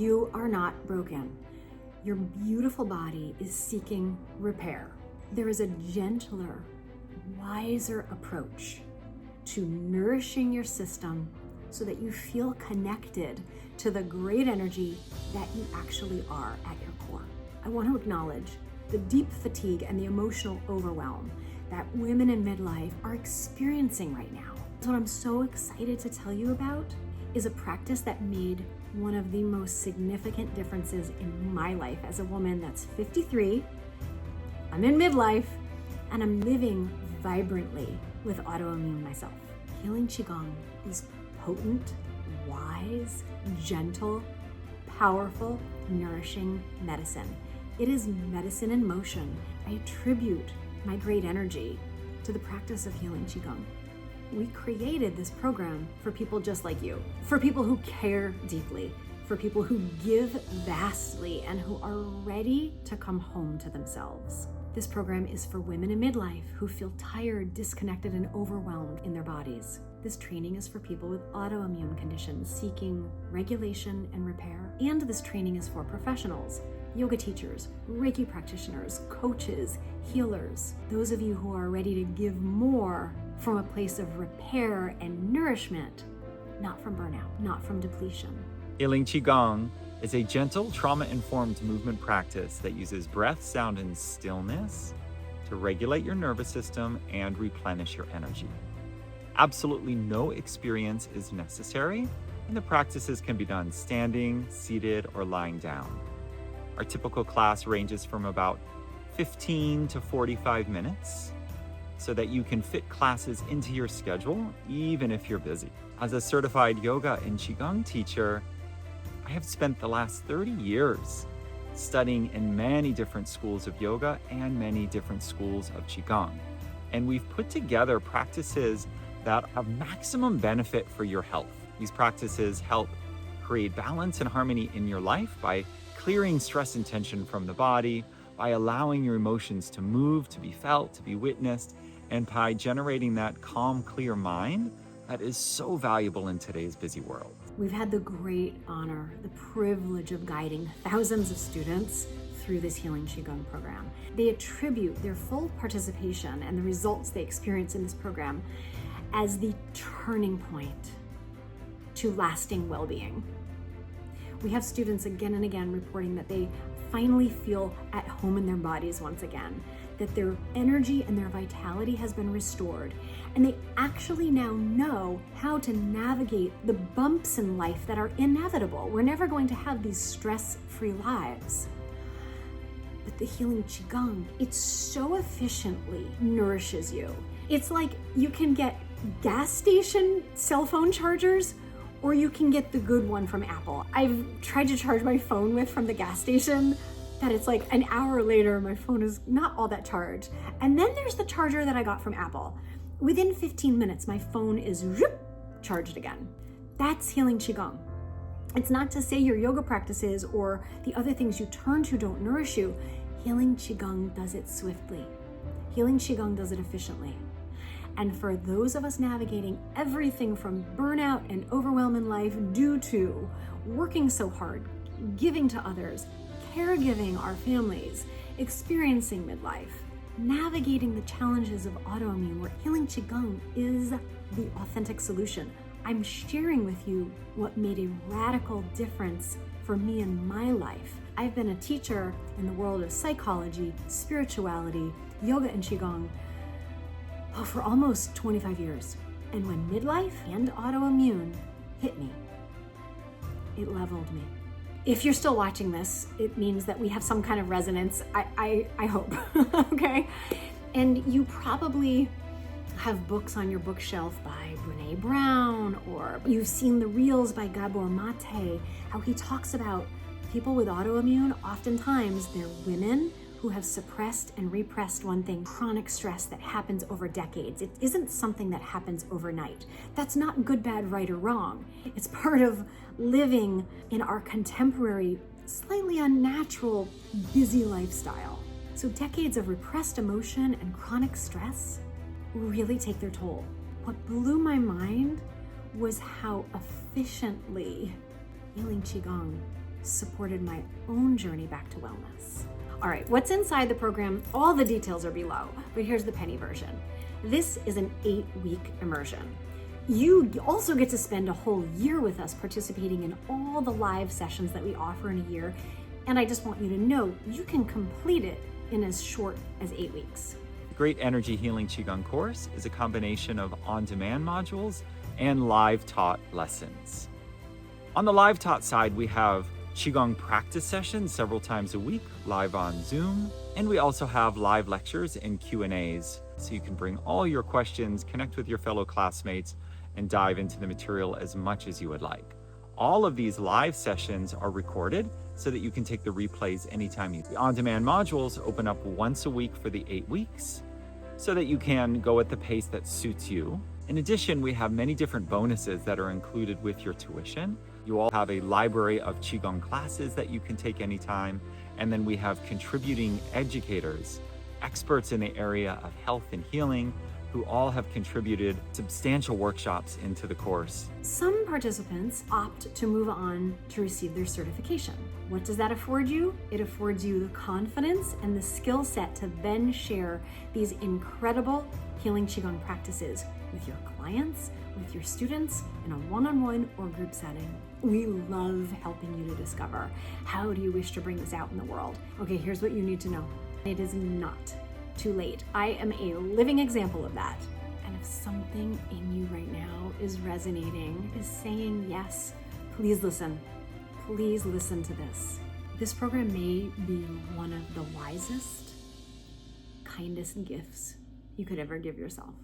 You are not broken. Your beautiful body is seeking repair. There is a gentler, wiser approach to nourishing your system so that you feel connected to the great energy that you actually are at your core. I want to acknowledge the deep fatigue and the emotional overwhelm that women in midlife are experiencing right now. So what I'm so excited to tell you about is a practice that made one of the most significant differences in my life as a woman that's 53, I'm in midlife, and I'm living vibrantly with autoimmune myself. Healing Qigong is potent, wise, gentle, powerful, nourishing medicine. It is medicine in motion. I attribute my great energy to the practice of Healing Qigong. We created this program for people just like you, for people who care deeply, for people who give vastly and who are ready to come home to themselves. This program is for women in midlife who feel tired, disconnected, and overwhelmed in their bodies. This training is for people with autoimmune conditions seeking regulation and repair. And this training is for professionals, yoga teachers, Reiki practitioners, coaches, healers, those of you who are ready to give more from a place of repair and nourishment, not from burnout, not from depletion. Healing Qigong is a gentle, trauma-informed movement practice that uses breath, sound, and stillness to regulate your nervous system and replenish your energy. Absolutely no experience is necessary, and the practices can be done standing, seated, or lying down. Our typical class ranges from about 15 to 45 minutes so that you can fit classes into your schedule, even if you're busy. As a certified yoga and Qigong teacher, I have spent the last 30 years studying in many different schools of yoga and many different schools of Qigong. And we've put together practices that have maximum benefit for your health. These practices help create balance and harmony in your life by clearing stress and tension from the body, by allowing your emotions to move, to be felt, to be witnessed, and by generating that calm, clear mind that is so valuable in today's busy world. We've had the great honor, the privilege of guiding thousands of students through this Healing Qigong program. They attribute their full participation and the results they experience in this program as the turning point to lasting well-being. We have students again and again reporting that they finally feel at home in their bodies once again, that their energy and their vitality has been restored, and they actually now know how to navigate the bumps in life that are inevitable. We're never going to have these stress-free lives. But the Healing Qigong, it so efficiently nourishes you. It's like you can get gas station cell phone chargers, or you can get the good one from Apple. I've tried to charge my phone with from the gas station, that it's like an hour later, my phone is not all that charged. And then there's the charger that I got from Apple. Within 15 minutes, my phone is charged again. That's Healing Qigong. It's not to say your yoga practices or the other things you turn to don't nourish you. Healing Qigong does it swiftly. Healing Qigong does it efficiently. And for those of us navigating everything from burnout and overwhelm in life due to working so hard, giving to others, caregiving our families, experiencing midlife, navigating the challenges of autoimmune, where Healing Qigong is the authentic solution. I'm sharing with you what made a radical difference for me in my life. I've been a teacher in the world of psychology, spirituality, yoga and Qigong for almost 25 years. And when midlife and autoimmune hit me, it leveled me. If you're still watching this, it means that we have some kind of resonance, I hope, okay? And you probably have books on your bookshelf by Brene Brown, or you've seen the reels by Gabor Mate, how he talks about people with autoimmune. Oftentimes they're women who have suppressed and repressed one thing, chronic stress that happens over decades. It isn't something that happens overnight. That's not good, bad, right, or wrong. It's part of living in our contemporary, slightly unnatural, busy lifestyle. So decades of repressed emotion and chronic stress really take their toll. What blew my mind was how efficiently Healing Qigong supported my own journey back to wellness. All right, what's inside the program? All the details are below, but here's the penny version. This is an 8-week immersion. You also get to spend a whole year with us participating in all the live sessions that we offer in a year. And I just want you to know, you can complete it in as short as 8 weeks. The Great Energy Healing Qigong course is a combination of on-demand modules and live taught lessons. On the live taught side, we have Qigong practice sessions several times a week, live on Zoom. And we also have live lectures and Q&As, so you can bring all your questions, connect with your fellow classmates, and dive into the material as much as you would like. All of these live sessions are recorded so that you can take the replays anytime you. The on-demand modules open up once a week for the 8 weeks so that you can go at the pace that suits you. In addition, we have many different bonuses that are included with your tuition. You all have a library of Qigong classes that you can take anytime. And then we have contributing educators, experts in the area of health and healing, who all have contributed substantial workshops into the course. Some participants opt to move on to receive their certification. What does that afford you? It affords you the confidence and the skill set to then share these incredible healing Qigong practices with your clients, with your students, in a one-on-one or group setting. We love helping you to discover, how do you wish to bring this out in the world? Okay, here's what you need to know. It is not too late. I am a living example of that. And if something in you right now is resonating, is saying yes, please listen. Please listen to this. This program may be one of the wisest, kindest gifts you could ever give yourself.